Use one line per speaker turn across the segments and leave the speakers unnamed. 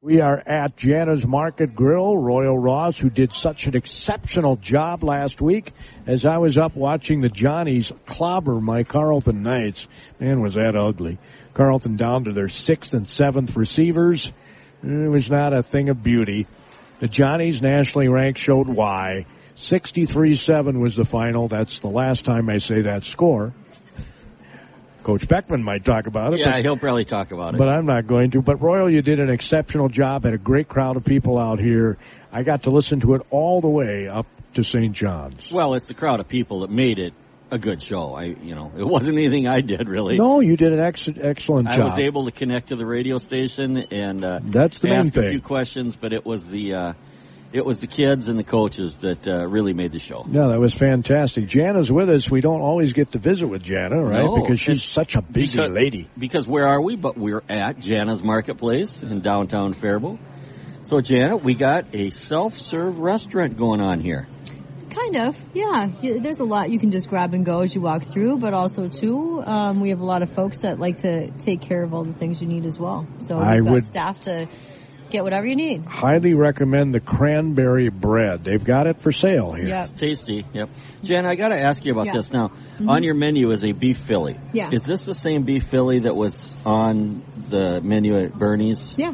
We are at Jana's Market Grill. Royal Ross, who did such an exceptional job last week, as I was up watching the Johnnies clobber my Carleton Knights. Man, was that ugly. Carleton down to their 6th and 7th receivers. It was not a thing of beauty. The Johnnies, nationally ranked, showed why. 63-7 was the final. That's the last time I say that score. Coach Beckmann might talk about it.
Yeah, he'll probably talk about it.
But I'm not going to. But Royal, you did an exceptional job. Had a great crowd of people out here. I got to listen to it all the way up to St. John's.
Well, it's the crowd of people that made it a good show. It wasn't anything I did, really.
No, you did an excellent job.
I was able to connect to the radio station and
that's the main
ask
thing.
A few questions, but it was the kids and the coaches that really made the show.
Yeah, that was fantastic. Jana's with us. We don't always get to visit with Jana, right?
No,
because she's such a busy lady.
Because where are we? But we're at Jana's Marketplace in downtown Faribault. So, Jana, we got a self-serve restaurant going on here.
Kind of, yeah. There's a lot you can just grab and go as you walk through, but also, too, we have a lot of folks that like to take care of all the things you need as well. So we've got staff to get whatever you need.
Highly recommend the cranberry bread. They've got it for sale here.
Yep.
It's tasty, yep. Jen, I got to ask you about this now.
Mm-hmm.
On your menu is a beef Philly.
Yeah.
Is this the same beef Philly that was on the menu at Bernie's?
Yeah.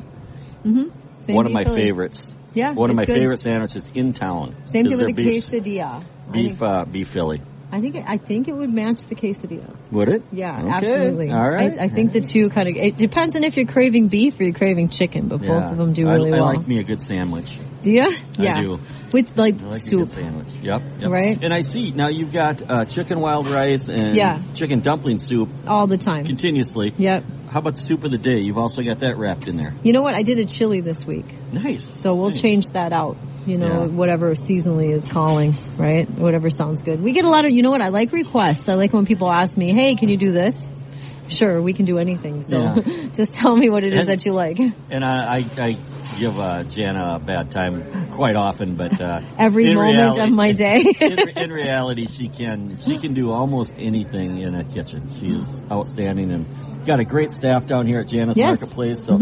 Mm-hmm.
One of my favorites.
Yeah,
one of my
good.
favorite sandwiches in town.
Same thing with the quesadilla.
Beef Philly.
I think it would match the quesadilla.
Would it?
Yeah,
okay.
Absolutely.
All right.
I think the two kind of, it depends on if you're craving beef or you're craving chicken, but both of them do really well.
I like me a good sandwich.
Do you?
Yeah. I do.
With
I like
soup.
a good sandwich. Yep.
Right.
And I see now you've got chicken wild rice and chicken dumpling soup
all the time,
continuously.
Yep.
How about the soup of the day? You've also got that wrapped in there.
You know what? I did a chili this week.
Nice.
So we'll change that out. Whatever seasonally is calling, right? Whatever sounds good. We get a lot of, I like requests. I like when people ask me, hey, can you do this? Sure, we can do anything. So just tell me what it is that you like.
And I give Jana a bad time quite often, but
every moment of my day.
in reality, she can do almost anything in a kitchen. She is outstanding and got a great staff down here at Jana's Marketplace. So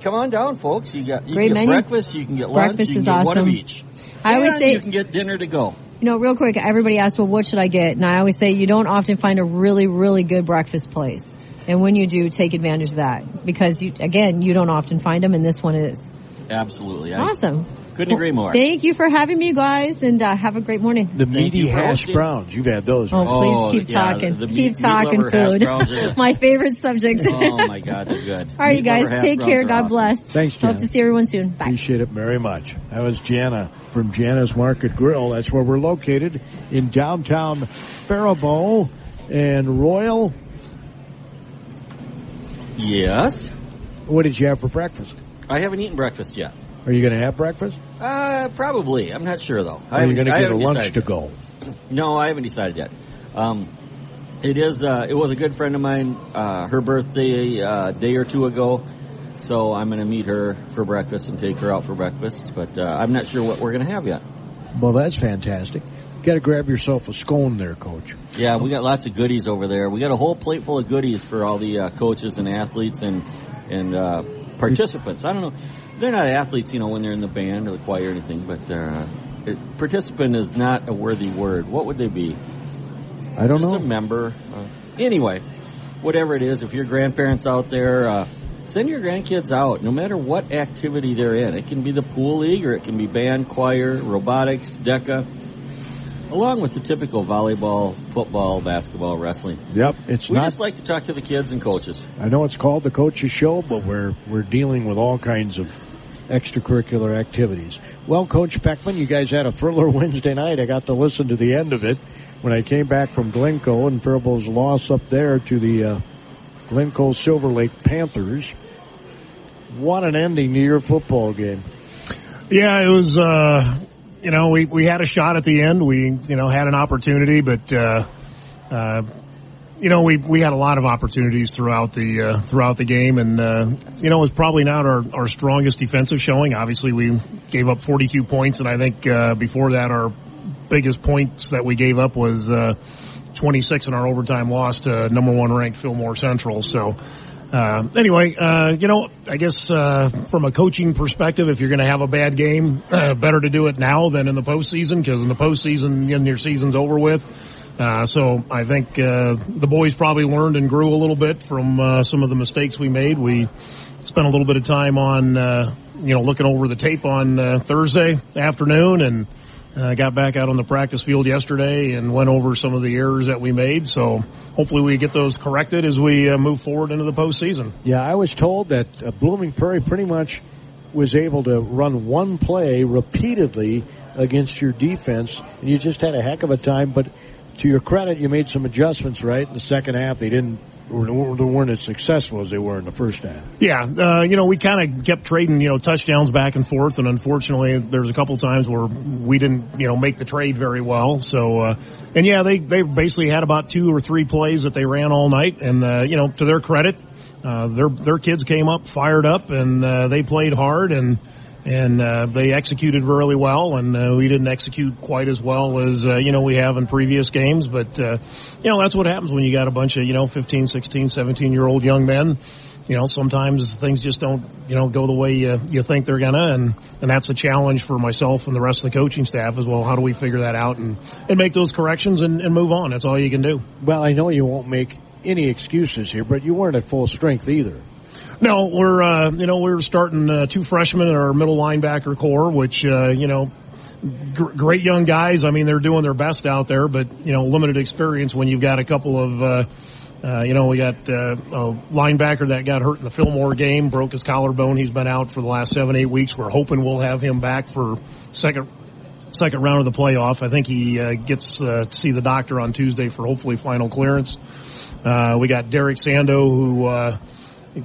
come on down, folks. You can get breakfast, you can get lunch, you can get one of each.
I always say
you can get dinner to go.
Real quick, everybody asks, well, what should I get? And I always say you don't often find a really, really good breakfast place. And when you do, take advantage of that. Because, you don't often find them, and this one is.
Absolutely.
Awesome.
Couldn't agree more.
Thank you for having me, guys, and have a great morning.
The meaty hash browns. You've had those, right?
Oh, please keep talking. Keep talking food. My favorite subject.
Oh, my God, they're good.
All right, you guys. Take care. God bless.
Thanks, Jana.
Hope to see everyone soon. Bye.
Appreciate it very much. That was Jana from Jana's Market Grill. That's where we're located in downtown Faribault. And Royal.
Yes?
What did you have for breakfast?
I haven't eaten breakfast yet.
Are you going to have breakfast?
Probably. I'm not sure, though.
Are you going to get a lunch to go?
No, I haven't decided yet. It was a good friend of mine, her birthday a day or two ago, so I'm going to meet her for breakfast and take her out for breakfast, but I'm not sure what we're going to have yet.
Well, that's fantastic. Got to grab yourself a scone there, Coach.
Yeah, we got lots of goodies over there. We got a whole plate full of goodies for all the coaches and athletes and participants. I don't know. They're not athletes, when they're in the band or the choir or anything, but participant is not a worthy word. What would they be?
I don't know.
Just a member. Anyway, whatever it is, if your grandparents out there, send your grandkids out, no matter what activity they're in. It can be the pool league or it can be band, choir, robotics, DECA, along with the typical volleyball, football, basketball, wrestling.
Yep,
We just like to talk to the kids and coaches.
I know it's called the Coaches Show, but we're dealing with all kinds of extracurricular activities. Well, Coach Beckmann, you guys had a thriller Wednesday night. I got to listen to the end of it when I came back from Glencoe and Faribault's loss up there to the Glencoe Silver Lake Panthers. What an ending to your football game.
Yeah, it was, we had a shot at the end. We, had an opportunity, but, we had a lot of opportunities throughout the game, and it was probably not our strongest defensive showing. Obviously, we gave up 42 points, and I think before that, our biggest points that we gave up was 26 in our overtime loss to number 1 ranked Fillmore Central. So, Anyway, I guess from a coaching perspective, if you're going to have a bad game, better to do it now than in the postseason, because in the postseason, your season's over with. So I think the boys probably learned and grew a little bit from some of the mistakes we made. We spent a little bit of time on looking over the tape on Thursday afternoon, and got back out on the practice field yesterday and went over some of the errors that we made. So hopefully we get those corrected as we move forward into the postseason.
Yeah, I was told that Blooming Prairie pretty much was able to run one play repeatedly against your defense, and you just had a heck of a time. But to your credit, you made some adjustments, right? In the second half, they weren't as successful as they were in the first half.
Yeah, we kind of kept trading, touchdowns back and forth, and unfortunately, there's a couple times where we didn't, make the trade very well. So, they basically had about 2 or 3 plays that they ran all night, and to their credit, their kids came up, fired up, and they played hard, and they executed really well, and we didn't execute quite as well as we have in previous games. But that's what happens when you got a bunch of 15, 16, 17-year-old young men. Sometimes things just don't go the way you think they're gonna, and that's a challenge for myself and the rest of the coaching staff as well. How do we figure that out and make those corrections and move on? That's all you can do.
Well, I know you won't make any excuses here, but you weren't at full strength either.
No, we're starting 2 freshmen in our middle linebacker core, which, great young guys. I mean, they're doing their best out there, but, limited experience when you've got a couple of, we got a linebacker that got hurt in the Fillmore game, broke his collarbone. He's been out for the last 7-8 weeks. We're hoping we'll have him back for second round of the playoff. I think he gets to see the doctor on Tuesday for hopefully final clearance. We got Derek Sando, who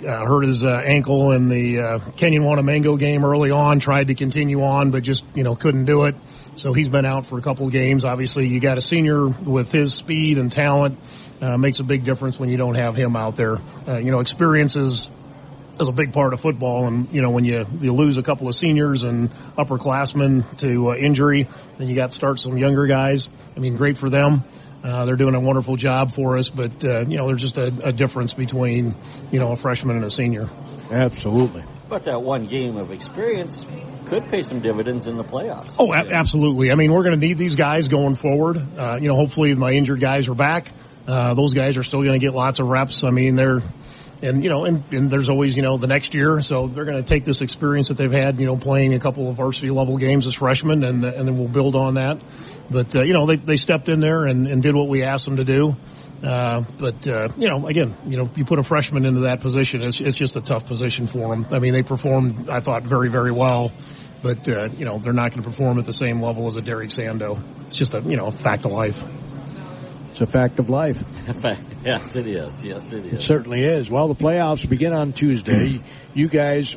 hurt his ankle in the Kenyon Wanamango game early on, tried to continue on, but just, couldn't do it. So he's been out for a couple of games. Obviously, you got a senior with his speed and talent. Makes a big difference when you don't have him out there. Experience is a big part of football, and, when you lose a couple of seniors and upperclassmen to injury, then you got to start some younger guys. I mean, great for them. They're doing a wonderful job for us, but, there's just a difference between, a freshman and a senior.
Absolutely.
But that one game of experience could pay some dividends in the playoffs.
Oh, absolutely. I mean, we're going to need these guys going forward. Hopefully my injured guys are back. Those guys are still going to get lots of reps. I mean, and there's always, the next year. So they're going to take this experience that they've had, playing a couple of varsity level games as freshmen, and then we'll build on that. But, they stepped in there and did what we asked them to do. Again, you put a freshman into that position, it's just a tough position for them. I mean, they performed, I thought, very, very well. But, they're not going to perform at the same level as a Derek Sando. It's just a fact of life.
It's a fact of life.
Yes, it is. Yes, it is.
It certainly is. Well, the playoffs begin on Tuesday. You guys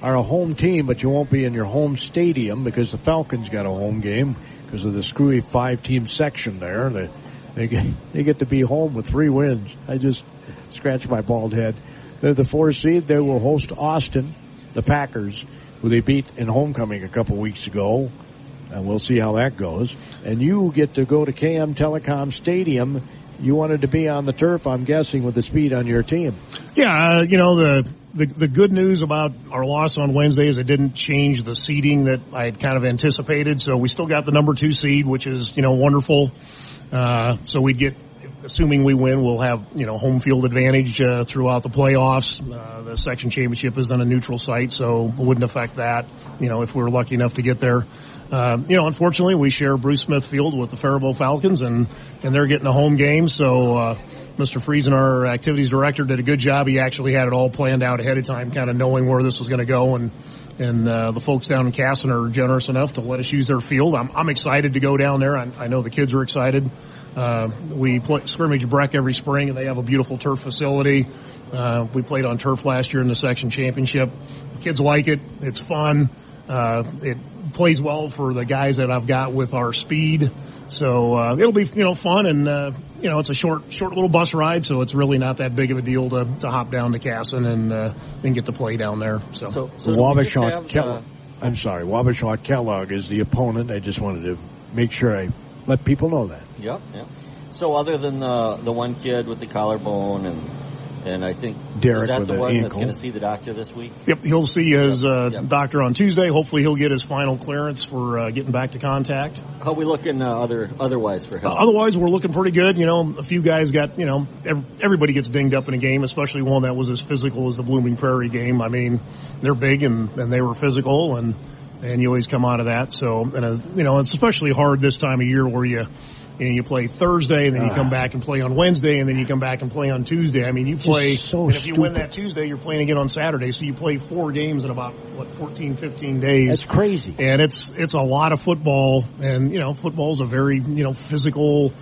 are a home team, but you won't be in your home stadium because the Falcons got a home game because of the screwy 5-team section there. They get to be home with 3 wins. I just scratched my bald head. They're the 4 seed. They will host Austin, the Packers, who they beat in homecoming a couple weeks ago. And we'll see how that goes. And you get to go to KM Telecom Stadium. You wanted to be on the turf, I'm guessing, with the speed on your team.
Yeah, the good news about our loss on Wednesday is it didn't change the seeding that I had kind of anticipated. So we still got the number 2 seed, which is, wonderful. So we'd get, assuming we win, we'll have, home field advantage throughout the playoffs. The section championship is on a neutral site, so it wouldn't affect that, if we were lucky enough to get there. Unfortunately, we share Bruce Smith Field with the Faribault Falcons, and they're getting a home game. So Mr. Friesen, our activities director, did a good job. He actually had it all planned out ahead of time, kind of knowing where this was going to go. And the folks down in Casson are generous enough to let us use their field. I'm excited to go down there. I know the kids are excited. We scrimmage Breck every spring, and they have a beautiful turf facility. We played on turf last year in the section championship. The kids like it. It's fun. It plays well for the guys that I've got with our speed. So it'll be, fun, and it's a short little bus ride, so it's really not that big of a deal to hop down to Casson and get to play down there. So
Wabasha Kellogg is the opponent. I just wanted to make sure I let people know that.
Yep. So other than the one kid with the collarbone And I think
Derek
is that
with
the
an
one
ankle.
that's going to see the doctor this week?
Yep, he'll see his doctor on Tuesday. Hopefully he'll get his final clearance for getting back to contact.
How are we looking otherwise for health?
Otherwise, we're looking pretty good. A few guys got, everybody gets dinged up in a game, especially one that was as physical as the Blooming Prairie game. I mean, they're big and they were physical, and you always come out of that. So, and it's especially hard this time of year where you play Thursday, and then you come back and play on Wednesday, and then you come back and play on Tuesday. I mean, you play,
so
and if you win that Tuesday, you're playing again on Saturday. So you play 4 games in about, 14, 15 days.
That's crazy.
And it's a lot of football, and, football's a very, physical,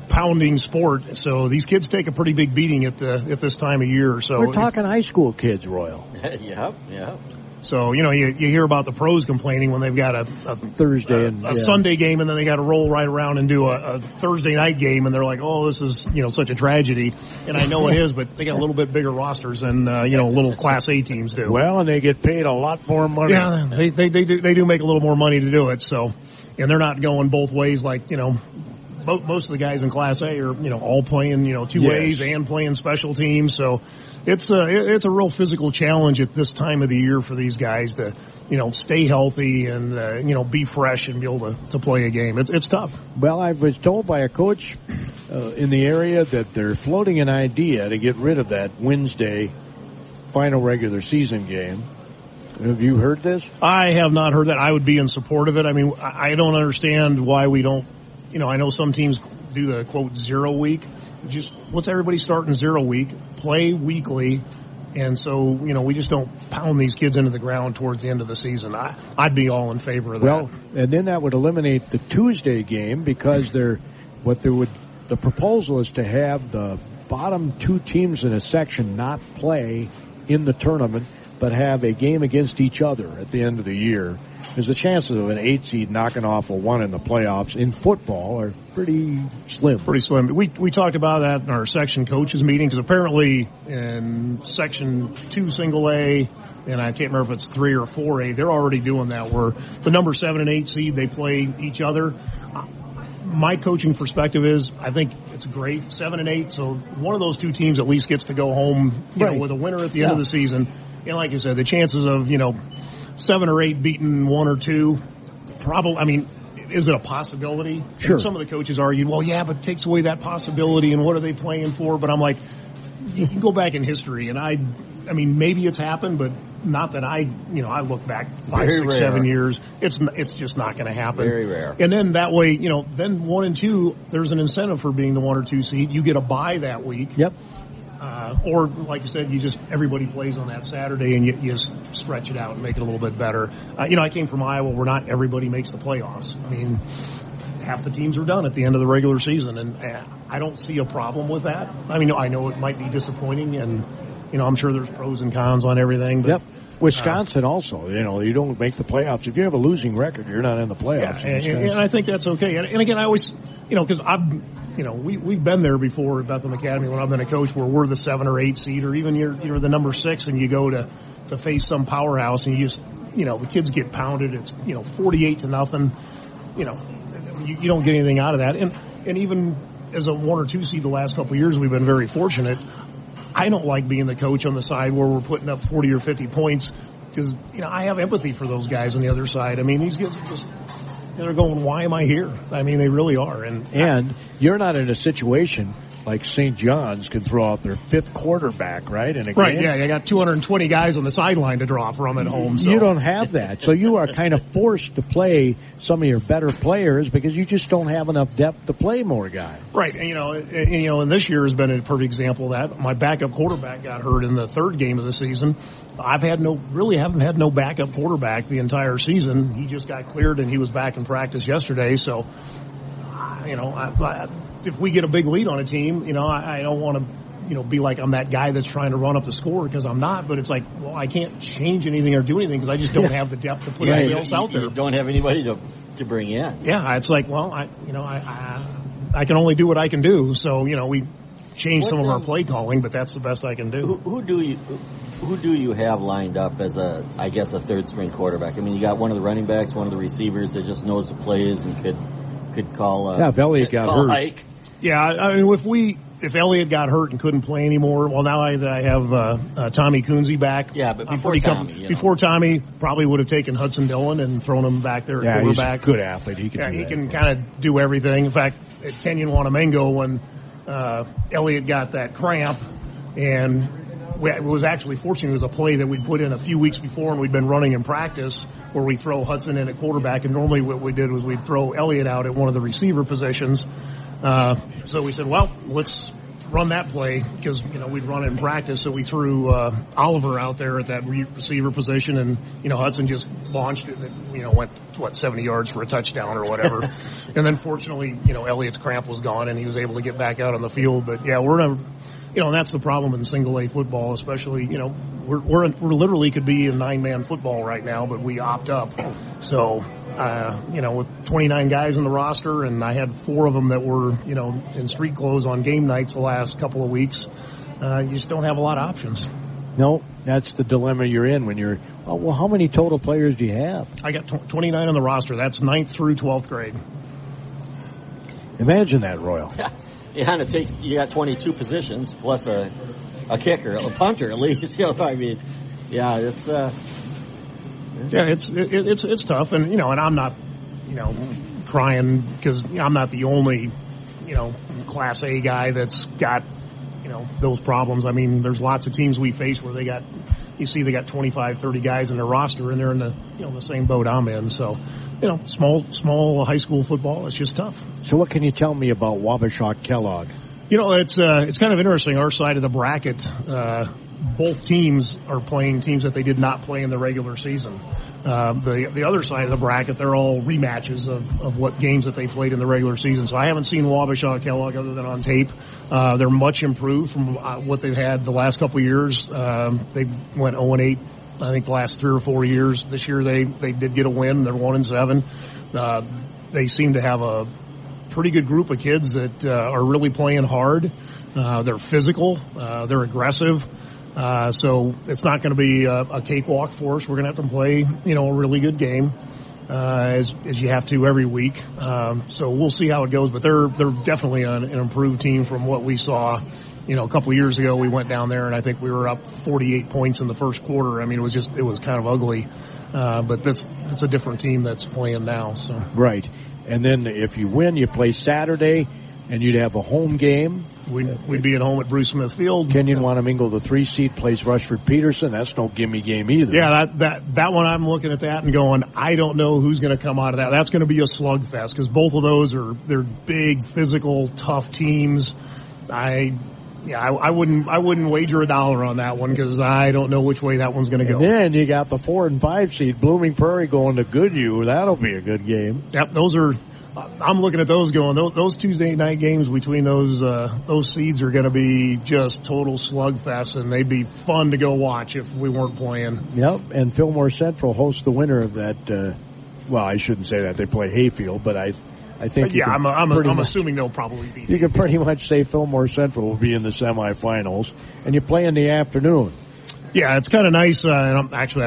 pounding sport. So these kids take a pretty big beating at this time of year. So
we're talking high school kids, Royal.
Yep.
So, you hear about the pros complaining when they've got a
Thursday
a Sunday game, and then they got to roll right around and do a Thursday night game, and they're like, oh, this is, such a tragedy. And I know it is, but they got a little bit bigger rosters than, little Class A teams do.
Well, and they get paid a lot more money.
Yeah, they do make a little more money to do it. So, and they're not going both ways like, most of the guys in Class A are, all playing, 2 ways and playing special teams. So it's a real physical challenge at this time of the year for these guys to, stay healthy and, be fresh and be able to play a game. It's tough.
Well, I was told by a coach in the area that they're floating an idea to get rid of that Wednesday final regular season game. Have you heard this?
I have not heard that. I would be in support of it. I mean, I don't understand why we don't. I know some teams do the, quote, 0 week. Just let's everybody start in 0 week, play weekly, and so, we just don't pound these kids into the ground towards the end of the season. I'd be all in favor of that.
Well, and then that would eliminate the Tuesday game because the proposal is to have the bottom 2 teams in a section not play in the tournament, but have a game against each other at the end of the year. Because the chances of an 8 seed knocking off a 1 in the playoffs in football are pretty slim.
Pretty slim. We talked about that in our section coaches meeting, because apparently in section 2 single A, and I can't remember if it's 3 or 4A, they're already doing that where the number 7 and 8 seed, they play each other. My coaching perspective is I think it's great, 7 and 8, so one of those 2 teams at least gets to go home with a winner at the end of the season. And like you said, the chances of, 7 or 8 beating 1 or 2, probably, I mean, is it a possibility?
Sure.
And some of the coaches argued, well, yeah, but it takes away that possibility, and what are they playing for? But I'm like, you can go back in history, and I mean, maybe it's happened, but not that I look back 5, 6, 7 years. It's just not going to happen.
Very rare.
And then that way, then 1 and 2, there's an incentive for being the 1 or 2 seed. You get a bye that week.
Yep.
Or, like you said, everybody plays on that Saturday and you just stretch it out and make it a little bit better. I came from Iowa where not everybody makes the playoffs. I mean, half the teams are done at the end of the regular season, and I don't see a problem with that. I mean, I know it might be disappointing, and, I'm sure there's pros and cons on everything. But,
yep. Wisconsin also, you don't make the playoffs. If you have a losing record, you're not in the playoffs.
Yeah, and I think that's okay. And again, I always, because we've been there before at Bethlehem Academy when I've been a coach where we're the 7 or 8 seed, or even you're the number 6 and you go to face some powerhouse and you just, the kids get pounded. It's, 48-0. You don't get anything out of that. And even as a 1 or 2 seed the last couple of years, we've been very fortunate. I don't like being the coach on the side where we're putting up 40 or 50 points because, I have empathy for those guys on the other side. I mean, these kids are just, they're going, why am I here? I mean, they really are. And
you're not in a situation like St. John's can throw out their 5th quarterback, right? In a
right,
game.
Yeah, you got 220 guys on the sideline to draw from at home. So.
You don't have that. So you are kind of forced to play some of your better players because you just don't have enough depth to play more guys.
Right, and this year has been a perfect example of that. My backup quarterback got hurt in the 3rd game of the season. I haven't had no backup quarterback the entire season. He just got cleared and he was back in practice yesterday. So, if we get a big lead on a team, I don't want to, be like I'm that guy that's trying to run up the score because I'm not. But it's like, well, I can't change anything or do anything because I just don't have the depth to put anybody else out there.
You don't have anybody to bring in.
Yeah, it's like, well, I can only do what I can do. So, we change some of our play calling, but that's the best I can do.
Who do you have lined up as a 3rd string quarterback? I mean, you got one of the running backs, one of the receivers that just knows the plays and could call.
Elliott got hurt.
Hike.
Yeah, I mean, if Elliott got hurt and couldn't play anymore, well, now I have Tommy Coonsey back.
Yeah, but
before Tommy, probably would have taken Hudson Dillon and thrown him back there at quarterback.
He's a good athlete. He
can kind of do everything. In fact, at Kenyon Wanamengo, when Elliott got that cramp, and it was actually fortunate, it was a play that we'd put in a few weeks before, and we'd been running in practice, where we throw Hudson in at quarterback, and normally what we did was we'd throw Elliott out at one of the receiver positions. So we said, well, let's run that play, because, we'd run in practice. So we threw Oliver out there at that receiver position, and, Hudson just launched it and, went, 70 yards for a touchdown or whatever. And then fortunately, Elliott's cramp was gone, and he was able to get back out on the field. But yeah, and that's the problem in single A football, especially, we're literally could be in 9-man football right now, but we opt up. So, with 29 guys in the roster, and I had 4 of them that were, in street clothes on game nights the last couple of weeks, you just don't have a lot of options.
No, that's the dilemma you're in when you're, well, how many total players do you have?
I got 29 on the roster. That's 9th through 12th grade.
Imagine that, Royal.
Yeah, and it takes, you got 22 positions plus a kicker, a punter at least. I mean, yeah, it's
it's tough, and and I'm not crying because I'm not the only Class A guy that's got those problems. I mean, there's lots of teams we face where they got 25, 30 guys in their roster, and they're in the the same boat I'm in. So, small high school football, it's just tough.
So what can you tell me about Wabasha Kellogg?
It's kind of interesting. Our side of the bracket, both teams are playing teams that they did not play in the regular season. The other side of the bracket, they're all rematches of what games that they played in the regular season. So I haven't seen Wabasha Kellogg other than on tape. They're much improved from what they've had the last couple of years. They went 0-8. I think the last 3 or 4 years. This year they did get a win. They're 1-7. They seem to have a pretty good group of kids that are really playing hard. They're physical. They're aggressive. So it's not going to be a cakewalk for us. We're going to have to play, a really good game, as you have to every week. So we'll see how it goes, but they're definitely an improved team from what we saw. A couple of years ago we went down there and I think we were up 48 points in the first quarter. I mean, it was kind of ugly. But it's a different team that's playing now, so.
Right. And then if you win, you play Saturday, and you'd have a home game.
We'd be at home at Bruce Smith Field.
Kenyon Wanamengo, the 3 seed, plays Rushford Peterson. That's no gimme game either.
Yeah, that one I'm looking at that and going, I don't know who's going to come out of that. That's going to be a slugfest because both of those they're big, physical, tough teams. I wouldn't wager $1 on that one because I don't know which way that one's going to go.
And then you got the 4 and 5 seed, Blooming Prairie, going to Goodhue. That'll be a good game.
Yep, I'm looking at those going. Those Tuesday night games between those seeds are going to be just total slugfest, and they'd be fun to go watch if we weren't playing.
Yep, and Fillmore Central hosts the winner of that. Well, I shouldn't say that. They play Hayfield, but I think.
Yeah, I'm assuming they'll probably beat.
You can pretty much say Fillmore Central will be in the semifinals, and you play in the afternoon.
Yeah, it's kind of nice. I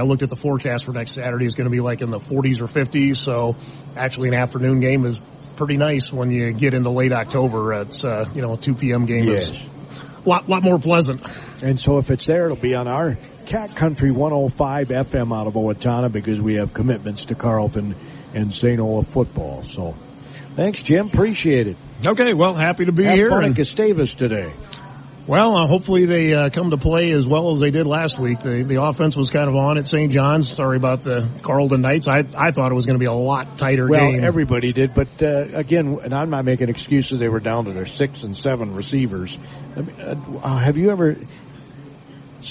looked at the forecast for next Saturday. It's going to be like in the 40s or 50s. So actually an afternoon game is pretty nice when you get into late October. It's, a 2 p.m. game is a lot more pleasant.
And so if it's there, it'll be on our Cat Country 105 FM out of Owatonna because we have commitments to Carleton and St. Olaf football. So thanks, Jim. Appreciate it.
Okay, well, happy to be here.
Have fun at Gustavus today.
Well, hopefully they come to play as well as they did last week. The offense was kind of on at St. John's. Sorry about the Carleton Knights. I thought it was going to be a lot tighter game. Well,
everybody did. But, again, and I'm not making excuses. They were down to their 6 and 7 receivers. I mean, have you ever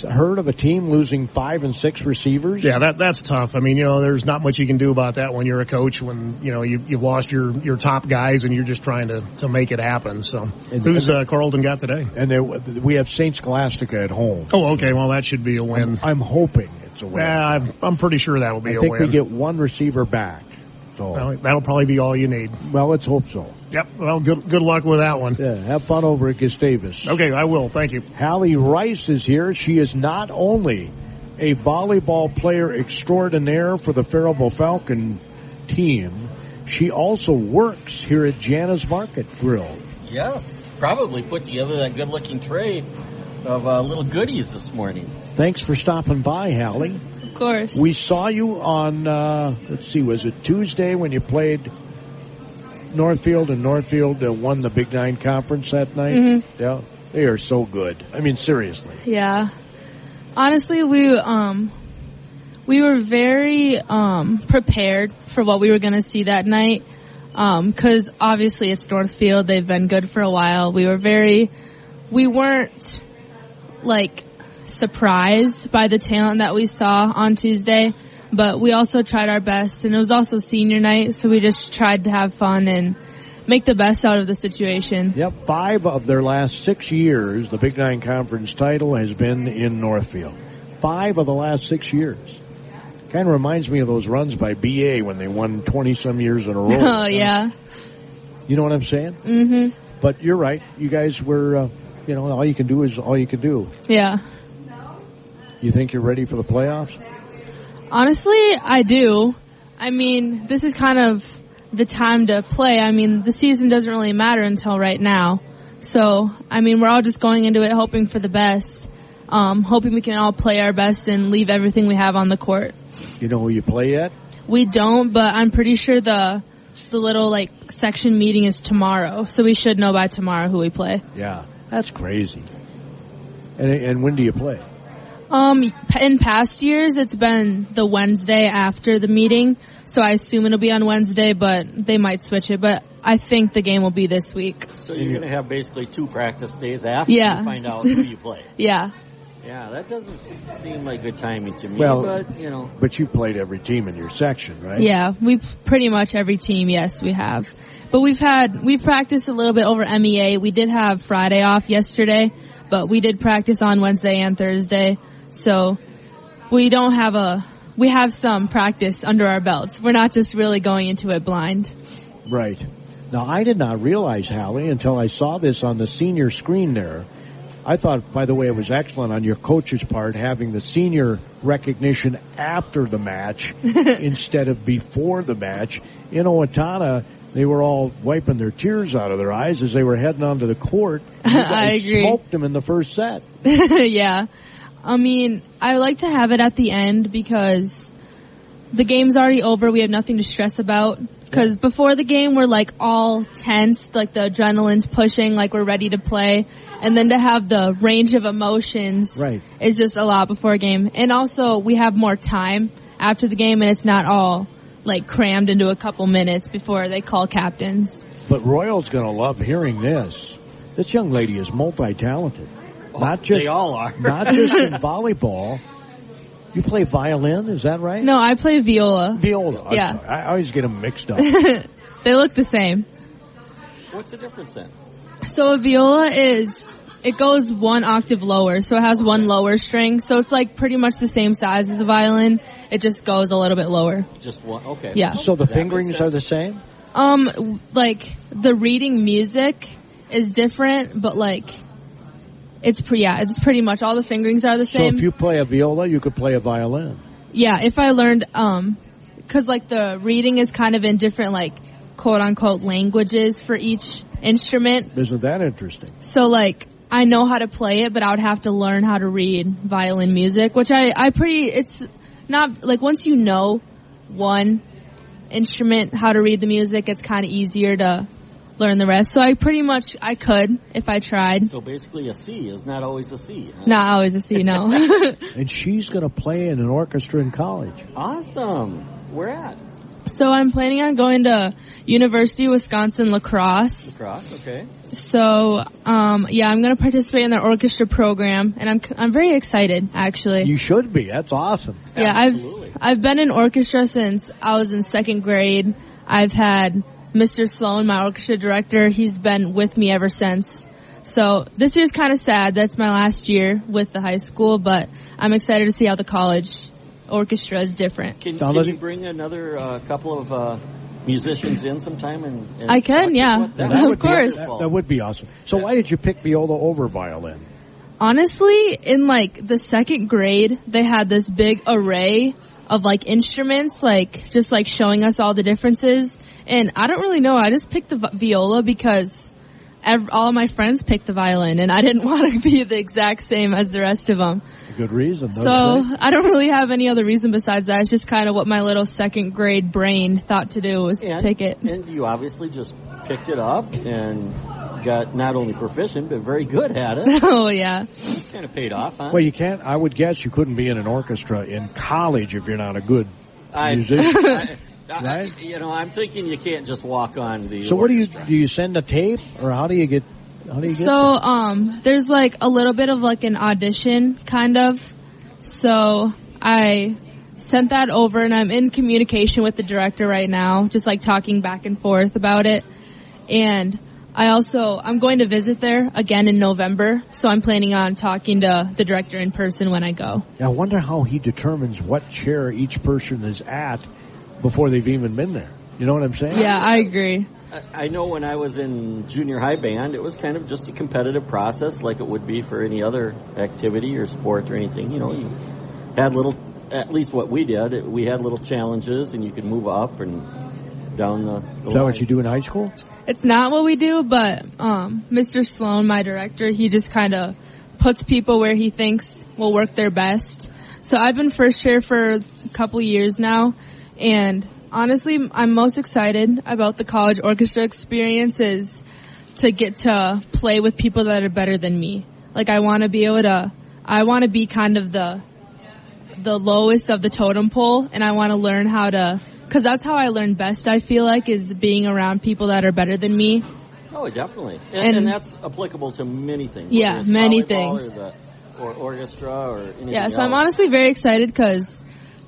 heard of a team losing 5 and 6 receivers?
Yeah, that's tough. I mean, there's not much you can do about that when you're a coach, when, you've lost your top guys and you're just trying to make it happen. So who's Carleton got today?
And we have St. Scholastica at home.
Oh, okay. Well, that should be a win.
I'm hoping it's a win.
Yeah, I'm pretty sure that'll be a win.
I think we get one receiver back. So
well, that'll probably be all you need.
Well, let's hope so.
Yep. Well, good luck with that one.
Yeah, have fun over at Gustavus.
Okay, I will. Thank you.
Halle Rice is here. She is not only a volleyball player extraordinaire for the Faribault Falcon team, she also works here at Jana's Market Grill.
Yes.
probably put together that good-looking tray of little goodies this morning.
Thanks for stopping by, Halle.
Of course.
We saw you on, was it Tuesday when you played Northfield, and Northfield won the Big Nine Conference that night?
Mm-hmm.
Yeah. They are so good. I mean, seriously.
Yeah. Honestly, we were very prepared for what we were going to see that night. Because obviously it's Northfield. They've been good for a while. We weren't like surprised by the talent that we saw on Tuesday, but we also tried our best, and it was also senior night, so we just tried to have fun and make the best out of the situation.
Yep, 5 of their last 6 years, the Big Nine Conference title has been in Northfield. 5 of the last 6 years. Kind of reminds me of those runs by BA when they won 20-some years in a row.
Oh, yeah.
You know what I'm saying?
Mm-hmm.
But you're right. You guys were, all you can do is all you can do.
Yeah.
You think you're ready for the playoffs?
Honestly, I do. I mean, this is kind of the time to play. I mean, the season doesn't really matter until right now. So, I mean, we're all just going into it hoping for the best. Hoping we can all play our best and leave everything we have on the court.
You know who you play yet?
We don't, but I'm pretty sure the little, section meeting is tomorrow. So we should know by tomorrow who we play.
Yeah, that's crazy. And when do you play?
In past years, it's been the Wednesday after the meeting. So I assume it'll be on Wednesday, but they might switch it. But I think the game will be this week.
So you're going to have basically 2 practice days after you find out who you play.
Yeah.
Yeah, that doesn't seem like good timing to me,
But you played every team in your section, right?
Yeah, we've pretty much every team, yes, we have. But we've practiced a little bit over MEA. We did have Friday off yesterday, but we did practice on Wednesday and Thursday. So we have some practice under our belts. We're not just really going into it blind.
Right. Now, I did not realize, Halle, until I saw this on the senior screen there. I thought, by the way, it was excellent on your coach's part having the senior recognition after the match instead of before the match. In Owatonna, they were all wiping their tears out of their eyes as they were heading onto the court.
I agree.
Smoked them in the first set.
Yeah. I mean, I like to have it at the end because the game's already over. We have nothing to stress about. Because before the game, we're all tense, the adrenaline's pushing, we're ready to play. And then to have the range of emotions is just a lot before a game. And also, we have more time after the game, and it's not all crammed into a couple minutes before they call captains.
But Royal's going to love hearing this. This young lady is multi-talented.
They all are.
Not just in volleyball. You play violin, is that right?
No, I play viola.
Viola.
Yeah.
I always get them mixed up.
They look the same.
What's the difference then?
So a viola it goes 1 octave lower, so it has 1 lower string. So it's pretty much the same size as a violin. It just goes a little bit lower.
Just 1, okay.
Yeah.
So the fingerings are the same?
The reading music is different, but it's pretty much all the fingerings are the same.
So if you play a viola, you could play a violin.
Yeah, if I learned, cause the reading is kind of in different quote unquote languages for each instrument.
Isn't that interesting?
So I know how to play it, but I would have to learn how to read violin music, which it's not, once you know one instrument, how to read the music, it's kind of easier to learn the rest. So I could if I tried.
So basically a C is not always a C. Huh?
Not always a C, no.
And she's going to play in an orchestra in college.
Awesome. Where at?
So I'm planning on going to University Wisconsin-Lacrosse.
Lacrosse, okay.
So, I'm going to participate in their orchestra program, and I'm very excited, actually.
You should be. That's awesome.
Yeah,
absolutely.
I've been in orchestra since I was in 2nd grade. I've had Mr. Sloan, my orchestra director, he's been with me ever since. So this year's kind of sad. That's my last year with the high school, but I'm excited to see how the college orchestra is different.
Can you bring another couple of musicians in sometime? And
I can, yeah. Of course.
That would be awesome. So why did you pick viola over violin?
Honestly, in the 2nd grade, they had this big array of instruments, just showing us all the differences. And I don't really know. I just picked the viola because all of my friends picked the violin, and I didn't want to be the exact same as the rest of them.
Good reason.
So I don't really have any other reason besides that. It's just kind of what my little second grade brain thought to do was pick it.
And you obviously just picked it up and got not only proficient, but very good at it.
Oh, yeah.
Kind of paid off, huh?
Well, you can't, I would guess you couldn't be in an orchestra in college if you're not a good musician. Right?
I'm thinking you can't just walk on the
So
orchestra.
what do you send a tape, or how do you get
there's like a little bit of like an audition, kind of. So I sent that over, and I'm in communication with the director right now, just like talking back and forth about it. And I'm going to visit there again in November, so I'm planning on talking to the director in person when I go.
I wonder how he determines what chair each person is at before they've even been there. You know what I'm saying?
Yeah, I agree.
I know when I was in junior high band, it was kind of just a competitive process like it would be for any other activity or sport or anything. You had at least what we did, we had little challenges, and you could move up and down the line.
Is that what you do in high school?
It's not what we do, but Mr. Sloan, my director, he just kind of puts people where he thinks will work their best. So I've been first chair for a couple years now, and honestly, I'm most excited about the college orchestra experience is to get to play with people that are better than me. Like, I want to be kind of the lowest of the totem pole, and I want to learn how to, because that's how I learn best, I feel like, is being around people that are better than me.
Oh, definitely. And that's applicable to many things.
Yeah, many things.
Or orchestra or anything
Yeah, so
else.
I'm honestly very excited because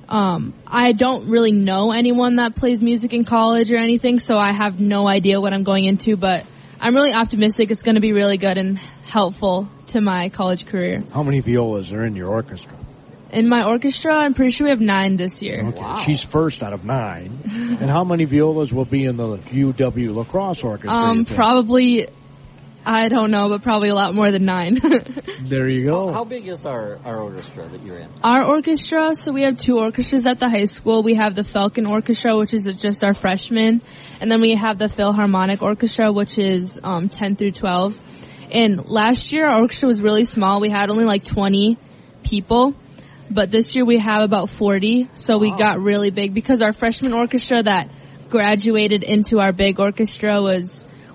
I don't really know anyone that plays music in college or anything, so I have no idea what I'm going into, but I'm really optimistic it's going to be really good and helpful to my college career.
How many violas are in your orchestra?
In my orchestra, I'm pretty sure we have 9 this year.
Okay.
Wow.
She's first out of 9. And how many violas will be in the UW Lacrosse Orchestra?
Probably, I don't know, but probably a lot more than 9.
There you go.
How big is our orchestra that you're in?
Our orchestra, so we have 2 orchestras at the high school. We have the Falcon Orchestra, which is just our freshmen. And then we have the Philharmonic Orchestra, which is 10 through 12. And last year, our orchestra was really small. We had only like 20 people. But this year we have about 40, so we got really big because our freshman orchestra that graduated into our big orchestra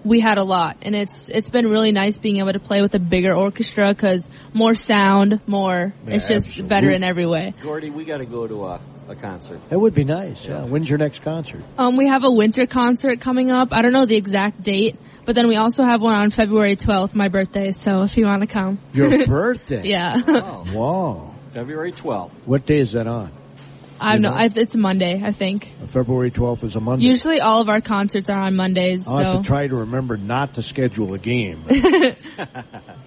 we had a lot. And it's been really nice being able to play with a bigger orchestra because more sound, it's just
absolutely.
better in every way.
Gordy, we got to go to a concert.
That would be nice. Yeah. When's your next concert?
We have a winter concert coming up. I don't know the exact date, but then we also have one on February 12th, my birthday, so if you want to come.
Your birthday?
Yeah.
Oh.
Wow.
February 12th.
What day is that on?
I don't know. It's a Monday, I think.
February 12th is a Monday.
Usually all of our concerts are on Mondays.
I'll have to try to remember not to schedule a game.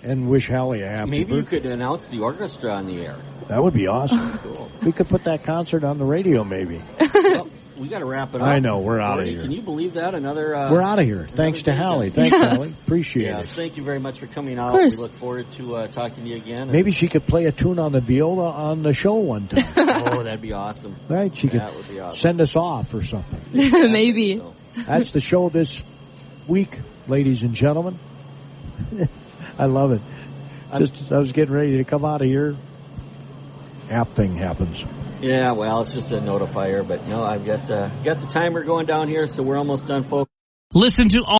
And wish Halle a happy
Maybe you
birthday.
could announce the orchestra on the air.
That would be awesome.
Cool.
We could put that concert on the radio maybe.
Well, we got to wrap it up.
I know, we're out of
Gordy,
here.
Can you believe that?
We're out of here. Thanks to Halle. Thanks, Halle. Appreciate it.
Thank you very much for coming out.
Of course.
We look forward to talking to you again.
Maybe she could play a tune on the viola on the show one time.
Oh, that'd be awesome.
Right? She
That
could
would be awesome.
send us off or something.
Maybe.
So,
That's the show this week, ladies and gentlemen. I love it. Just as I was getting ready to come out of here, app thing happens.
yeah, well, it's just a notifier, but no, I've got the timer going down here, so we're almost done, folks.
Listen to all